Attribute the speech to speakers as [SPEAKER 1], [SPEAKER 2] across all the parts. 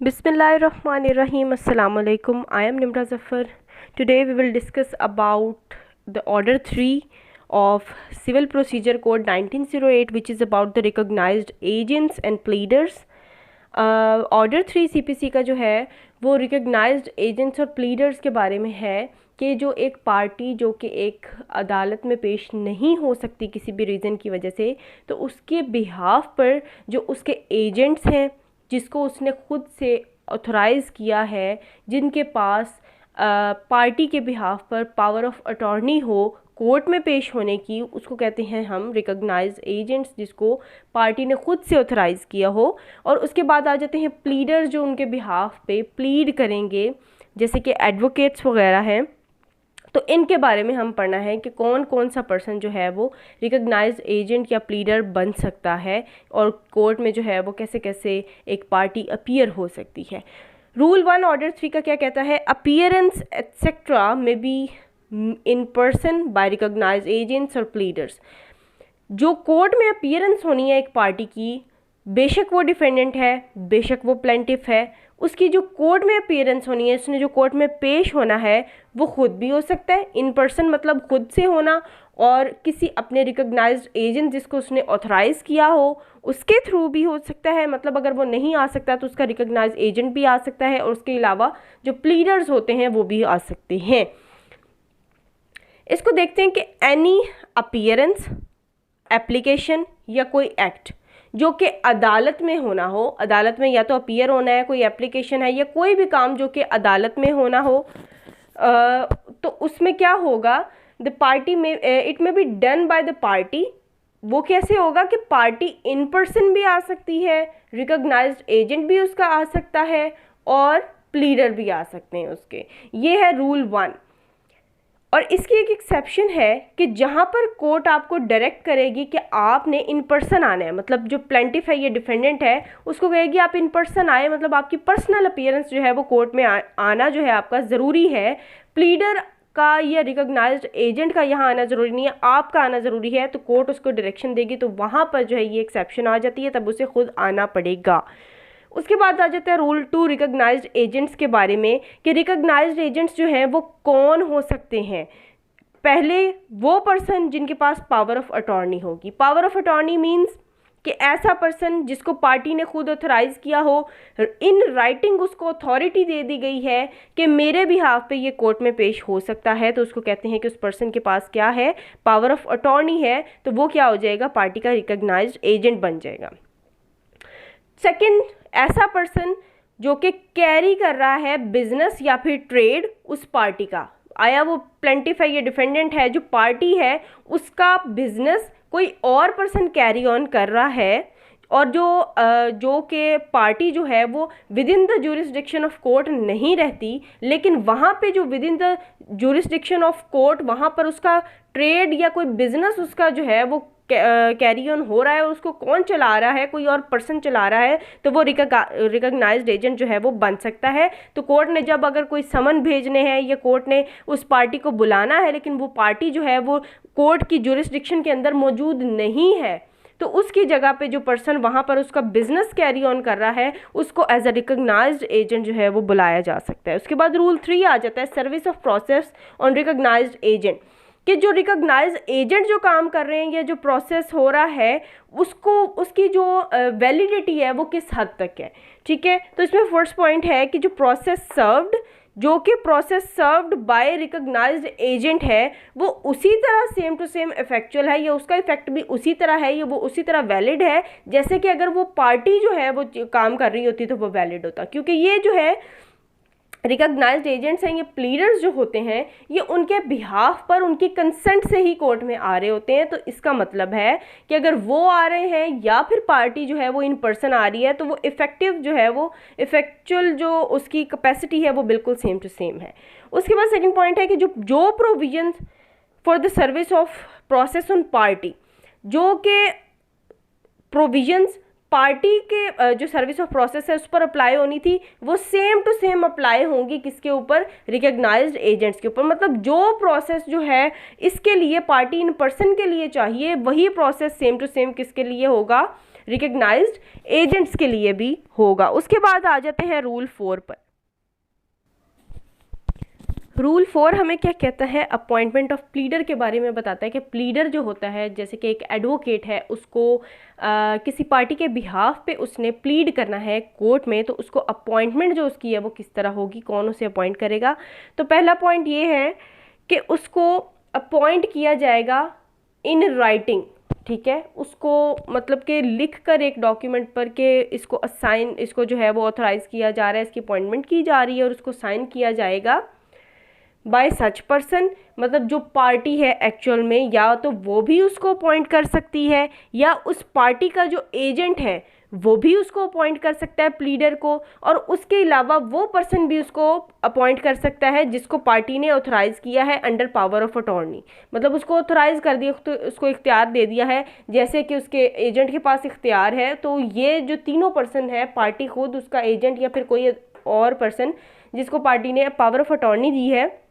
[SPEAKER 1] Bismillahirrahmanirrahim. Assalamu alaikum. I am Nimra Zafar. Today we will discuss about the Order 3 of Civil Procedure Code 1908, which is about the recognized agents and pleaders. Order 3 CPC का जो है वो recognized agents और pleaders के बारे में है कि जो एक पार्टी जो कि एक अदालत में पेश नहीं हो सकती किसी भी रीज़न की वजह से, तो उसके बिहाफ पर जो उसके एजेंट्स हैं जिसको उसने ख़ुद से ऑथराइज़ किया है, जिनके पास पार्टी के बिहाफ पर पावर ऑफ अटॉर्नी हो कोर्ट में पेश होने की, उसको कहते हैं हम रिकॉग्नाइज्ड एजेंट्स, जिसको पार्टी ने ख़ुद से ऑथराइज़ किया हो। और उसके बाद आ जाते हैं प्लीडर, जो उनके बिहाफ पे प्लीड करेंगे, जैसे कि एडवोकेट्स वगैरह हैं। तो इनके बारे में हम पढ़ना है कि कौन कौन सा पर्सन जो है वो रिकॉग्नाइज्ड एजेंट या प्लीडर बन सकता है और कोर्ट में जो है वो कैसे कैसे एक पार्टी अपीयर हो सकती है। रूल 1 ऑर्डर 3 का क्या कहता है? अपीयरेंस एट्सेट्रा में be in person by recognised agents और प्लीडर्स। जो कोर्ट में अपीयरेंस होनी है एक पार्टी की, बेशक वो डिफेंडेंट है, बेशक वो प्लेंटिफ है, उसकी जो कोर्ट में अपीयरेंस होनी है, उसने जो कोर्ट में पेश होना है, वो खुद भी हो सकता है, इन पर्सन मतलब खुद से होना, और किसी अपने रिकॉग्नाइज्ड एजेंट जिसको उसने ऑथराइज़ किया हो उसके थ्रू भी हो सकता है। मतलब अगर वो नहीं आ सकता तो उसका रिकॉग्नाइज्ड एजेंट भी आ सकता है, और उसके अलावा जो प्लीडर्स होते हैं वो भी आ सकते हैं। इसको देखते हैं कि एनी अपीयरेंस, एप्लीकेशन या कोई एक्ट जो कि अदालत में होना हो, अदालत में या तो अपीयर होना है, कोई एप्लीकेशन है, या कोई भी काम जो कि अदालत में होना हो, तो उसमें क्या होगा? द पार्टी में इट में be done by the party. वो कैसे होगा कि पार्टी इन पर्सन भी आ सकती है, रिकॉग्नाइज्ड एजेंट भी उसका आ सकता है, और प्लीडर भी आ सकते हैं उसके। ये है रूल 1। और इसकी एक एक्सेप्शन है कि जहाँ पर कोर्ट आपको डायरेक्ट करेगी कि आपने इन पर्सन आना है, मतलब जो प्लेंटिफ है, ये डिफेंडेंट है, उसको कहेगी आप इन पर्सन आए, मतलब आपकी पर्सनल अपीयरेंस जो है वो कोर्ट में आना जो है आपका ज़रूरी है। प्लीडर का या रिकॉग्नाइज्ड एजेंट का यहाँ आना ज़रूरी नहीं है, आपका आना ज़रूरी है। तो कोर्ट उसको डायरेक्शन देगी, तो वहाँ पर जो है ये एक्सेप्शन आ जाती है, तब उसे खुद आना पड़ेगा। उसके बाद आ जाता है रूल 2 रिकॉग्नाइज्ड एजेंट्स के बारे में कि रिकॉग्नाइज्ड एजेंट्स जो हैं वो कौन हो सकते हैं। पहले वो पर्सन जिनके पास पावर ऑफ अटॉर्नी होगी। पावर ऑफ अटॉर्नी मीन्स कि ऐसा पर्सन जिसको पार्टी ने खुद ऑथराइज़ किया हो, इन राइटिंग उसको अथॉरिटी दे दी गई है कि मेरे बिहाफ पे ये कोर्ट में पेश हो सकता है, तो उसको कहते हैं कि उस पर्सन के पास क्या है? पावर ऑफ अटॉर्नी है। तो वो क्या हो जाएगा? पार्टी का रिकॉग्नाइज्ड एजेंट बन जाएगा। सेकंड, ऐसा पर्सन जो कि कैरी कर रहा है बिजनेस या फिर ट्रेड उस पार्टी का, आया वो प्लेंटिफ है, ये डिफेंडेंट है, जो पार्टी है उसका बिजनेस कोई और पर्सन कैरी ऑन कर रहा है, और जो कि पार्टी जो है वो with in the jurisdiction of court नहीं रहती, लेकिन वहाँ पे जो with in the jurisdiction of court वहाँ पर उसका ट्रेड या कोई बिजनेस उसका जो है वो कैरी ऑन हो रहा है, और उसको कौन चला रहा है? कोई और पर्सन चला रहा है, तो वो रिकॉग्नाइज्ड एजेंट जो है वो बन सकता है। तो कोर्ट ने जब अगर कोई समन भेजने हैं या कोर्ट ने उस पार्टी को बुलाना है, लेकिन वो पार्टी जो है वो कोर्ट की ज्यूरिसडिक्शन के अंदर मौजूद नहीं है, तो उसकी जगह पे जो पर्सन वहाँ पर उसका बिजनेस कैरी ऑन कर रहा है, उसको एज अ रिकॉग्नाइज्ड एजेंट जो है वो बुलाया जा सकता है। उसके बाद रूल 3 आ जाता है service of process on recognised agent, कि जो रिकॉग्नाइज्ड एजेंट जो काम कर रहे हैं या जो प्रोसेस हो रहा है उसको, उसकी जो वैलिडिटी है वो किस हद तक है। ठीक है, तो इसमें फर्स्ट पॉइंट है कि जो प्रोसेस सर्व्ड, जो कि process served by recognised agent है, वो उसी तरह सेम टू सेम इफेक्चुअल है, या उसका इफेक्ट भी उसी तरह है, या वो उसी तरह वैलिड है जैसे कि अगर वो पार्टी जो है वो काम कर रही होती तो वो वैलिड होता। क्योंकि ये जो है रिकॉग्नाइज्ड एजेंट्स हैं, ये प्लीडर्स जो होते हैं, ये उनके बिहाफ पर उनकी कंसेंट से ही कोर्ट में आ रहे होते हैं। तो इसका मतलब है कि अगर वो आ रहे हैं या फिर पार्टी जो है वो इन पर्सन आ रही है, तो वो इफेक्टिव जो है वो इफेक्चुअल जो उसकी कैपेसिटी है वो बिल्कुल सेम टू सेम है। उसके बाद सेकंड पॉइंट है कि जो provisions for the service of process on party, जो कि प्रोविजंस पार्टी के जो सर्विस ऑफ प्रोसेस है उस पर अप्लाई होनी थी, वो सेम टू सेम अप्लाई होंगी किसके ऊपर? रिकॉग्नाइज्ड एजेंट्स के ऊपर। मतलब जो प्रोसेस जो है इसके लिए पार्टी इन पर्सन के लिए चाहिए, वही प्रोसेस सेम टू सेम किसके लिए होगा? रिकग्नाइज्ड एजेंट्स के लिए भी होगा। उसके बाद आ जाते हैं रूल 4 पर। रूल 4 हमें क्या कहता है, अपॉइंटमेंट ऑफ प्लीडर के बारे में बताता है कि प्लीडर जो होता है, जैसे कि एक एडवोकेट है, उसको किसी पार्टी के बिहाफ पे उसने प्लीड करना है कोर्ट में, तो उसको अपॉइंटमेंट जो उसकी है वो किस तरह होगी, कौन उसे अपॉइंट करेगा। तो पहला पॉइंट ये है कि उसको अपॉइंट किया जाएगा इन राइटिंग, ठीक है, उसको मतलब कि लिख कर एक डॉक्यूमेंट पर कि इसको असाइन, इसको जो है वो ऑथराइज़ किया जा रहा है, इसकी अपॉइंटमेंट की जा रही है और उसको साइन किया जाएगा बाय सच पर्सन। मतलब जो पार्टी है एक्चुअल में, या तो वो भी उसको अपॉइंट कर सकती है या उस पार्टी का जो एजेंट है वो भी उसको अपॉइंट कर सकता है प्लीडर को, और उसके अलावा वो पर्सन भी उसको अपॉइंट कर सकता है जिसको पार्टी ने ऑथराइज़ किया है अंडर पावर ऑफ अटॉर्नी। मतलब उसको ऑथराइज़ कर दिया, तो उसको इख्तियार दे दिया है, जैसे कि उसके एजेंट के पास इख्तियार है। तो ये जो तीनों पर्सन है, पार्टी खुद, उसका एजेंट या फिर कोई और पर्सन जिसको पार्टी ने पावर ऑफ अटॉर्नी दी है,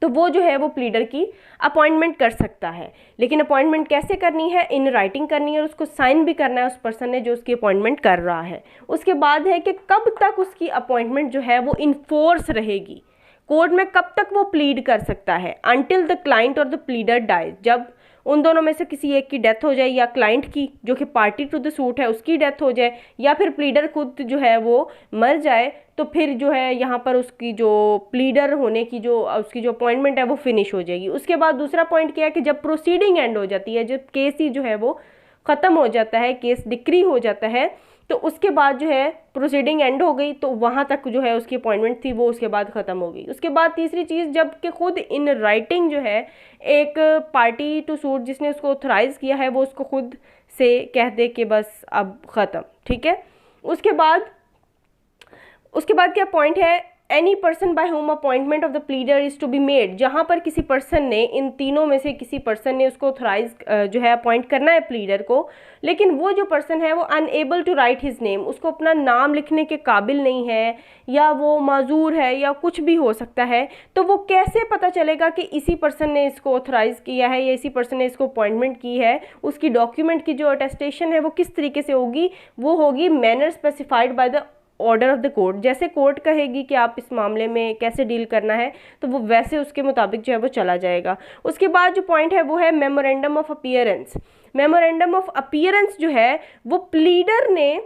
[SPEAKER 1] तो वो जो है वो प्लीडर की अपॉइंटमेंट कर सकता है। लेकिन अपॉइंटमेंट कैसे करनी है, इन राइटिंग करनी है और उसको साइन भी करना है उस पर्सन ने जो उसकी अपॉइंटमेंट कर रहा है। उसके बाद है कि कब तक उसकी अपॉइंटमेंट जो है वो इन्फोर्स रहेगी, कोर्ट में कब तक वो प्लीड कर सकता है, अनटिल द क्लाइंट और द प्लीडर डाइज, जब उन दोनों में से किसी एक की डेथ हो जाए, या क्लाइंट की जो कि पार्टी टू द सूट है उसकी डेथ हो जाए, या फिर प्लीडर खुद जो है वो मर जाए, तो फिर जो है यहाँ पर उसकी जो प्लीडर होने की जो उसकी जो अपॉइंटमेंट है वो फिनिश हो जाएगी। उसके बाद दूसरा पॉइंट क्या है कि जब प्रोसीडिंग एंड हो जाती है, जब केस ही जो है वो ख़त्म हो जाता है, केस डिक्री हो जाता है, तो उसके बाद जो है प्रोसीडिंग एंड हो गई, तो वहाँ तक जो है उसकी अपॉइंटमेंट थी वो उसके बाद ख़त्म हो गई। उसके बाद तीसरी चीज़, जब कि खुद इन राइटिंग जो है एक पार्टी टू सूट जिसने उसको ऑथराइज़ किया है वो उसको खुद से कह दे कि बस अब ख़त्म, ठीक है। उसके बाद क्या पॉइंट है, any person by whom appointment of the pleader is to be made, जहाँ पर किसी पर्सन ने, इन तीनों में से किसी पर्सन ने उसको ऑथराइज जो है अपॉइंट करना है प्लीडर को, लेकिन वो जो पर्सन है वो unable to write his name, उसको अपना नाम लिखने के काबिल नहीं है, या वो माजूर है, या कुछ भी हो सकता है, तो वो कैसे पता चलेगा कि इसी पर्सन ने इसको ऑथराइज किया है या इसी पर्सन ने इसको अपॉइंटमेंट की है। उसकी डॉक्यूमेंट की जो अटेस्टेशन है वो किस तरीके से होगी, वो होगी manner specified by the order of the court. जैसे कोर्ट कहेगी कि आप इस मामले में कैसे डील करना है, तो वो वैसे उसके मुताबिक जो है वो चला जाएगा। उसके बाद जो पॉइंट है वो है memorandum of appearance. Memorandum of appearance जो है वो प्लीडर ने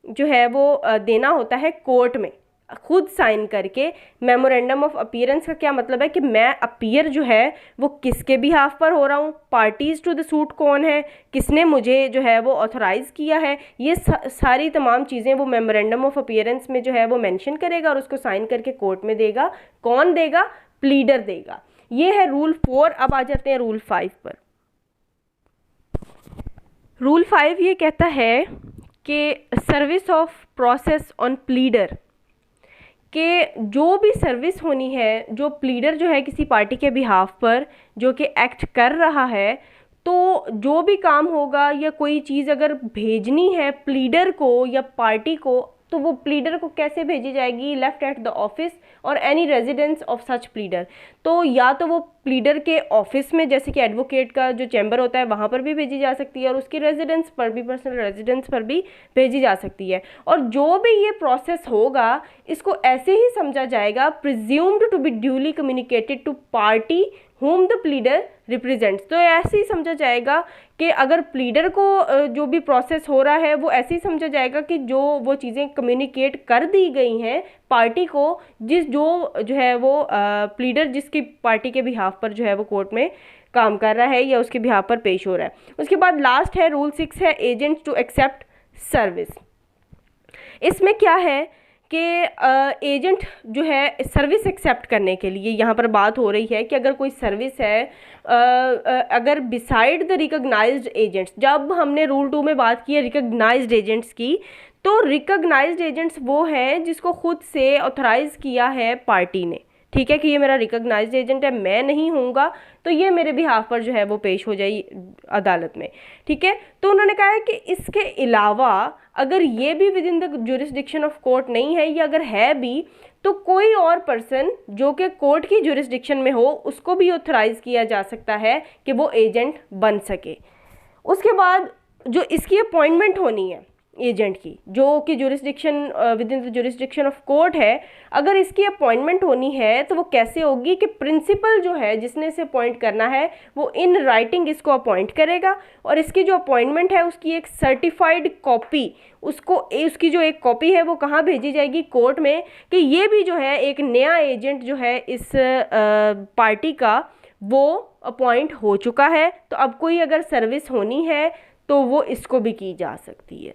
[SPEAKER 1] जो है वो देना होता है कोर्ट में, खुद साइन करके। मेमोरेंडम ऑफ अपीयरेंस का क्या मतलब है कि मैं अपीयर जो है वो किसके बिहाफ पर हो रहा हूँ, पार्टीज टू द सूट कौन है, किसने मुझे जो है वो ऑथराइज़ किया है, ये सारी तमाम चीज़ें वो मेमोरेंडम ऑफ अपीयरेंस में जो है वो मेंशन करेगा और उसको साइन करके कोर्ट में देगा। कौन देगा, प्लीडर देगा। ये है रूल 4। अब आ जाते हैं रूल 5 पर। रूल 5 ये कहता है कि service of process on pleader, कि जो भी सर्विस होनी है, जो प्लीडर जो है किसी पार्टी के बिहाफ पर जो कि एक्ट कर रहा है, तो जो भी काम होगा या कोई चीज़ अगर भेजनी है प्लीडर को या पार्टी को, तो वो प्लीडर को कैसे भेजी जाएगी, लेफ्ट एट द ऑफिस और any residence of such pleader. तो या तो वो प्लीडर के ऑफिस में, जैसे कि एडवोकेट का जो चैम्बर होता है वहाँ पर भी भेजी जा सकती है, और उसकी रेजिडेंस पर भी, पर्सनल रेजिडेंस पर भी भेजी जा सकती है। और जो भी ये प्रोसेस होगा इसको ऐसे ही समझा जाएगा, presumed to be duly communicated to party whom the pleader represents। तो ऐसे ही समझा जाएगा कि अगर प्लीडर को जो भी प्रोसेस हो रहा है वो ऐसे ही समझा जाएगा कि जो वो चीज़ें कम्युनिकेट कर दी गई हैं पार्टी को, जो है वो प्लीडर जिसकी पार्टी के बिहाफ पर जो है वो कोर्ट में काम कर रहा है या उसके बिहाफ पर पेश हो रहा है। उसके बाद लास्ट है रूल 6 है एजेंट्स टू एक्सेप्ट सर्विस। इसमें क्या है कि एजेंट जो है सर्विस एक्सेप्ट करने के लिए, यहाँ पर बात हो रही है कि अगर कोई सर्विस है, अगर बिसाइड द रिकग्नाइज्ड एजेंट्स, जब हमने रूल 2 में बात की है रिकग्नाइज्ड एजेंट्स की, तो रिकग्नाइज्ड एजेंट्स वो हैं जिसको खुद से ऑथराइज किया है पार्टी ने, ठीक है, कि ये मेरा रिकग्नाइज्ड एजेंट है, मैं नहीं होऊंगा तो ये मेरे बिहाफ पर जो है वो पेश हो जाए अदालत में, ठीक है। तो उन्होंने कहा है कि इसके अलावा अगर ये भी with in the jurisdiction of court नहीं है, या अगर है भी तो कोई और पर्सन जो कि कोर्ट की ज्यूरिसडिक्शन में हो उसको भी ऑथराइज किया जा सकता है कि वो एजेंट बन सके। उसके बाद जो इसकी अपॉइंटमेंट होनी है एजेंट की, जो कि jurisdiction with in the jurisdiction of court है, अगर इसकी अपॉइंटमेंट होनी है तो वो कैसे होगी कि प्रिंसिपल जो है जिसने इसे अपॉइंट करना है वो इन राइटिंग इसको अपॉइंट करेगा, और इसकी जो अपॉइंटमेंट है उसकी एक सर्टिफाइड कॉपी उसकी जो एक कॉपी है वो कहाँ भेजी जाएगी, कोर्ट में, कि ये भी जो है एक नया एजेंट जो है इस पार्टी का वो अपॉइंट हो चुका है, तो अब कोई अगर सर्विस होनी है तो वो इसको भी की जा सकती है.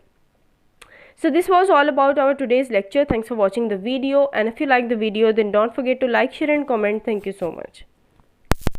[SPEAKER 1] So this was all about our today's lecture. Thanks for watching the video, and if you like the video then don't forget to like, share and comment. Thank you so much.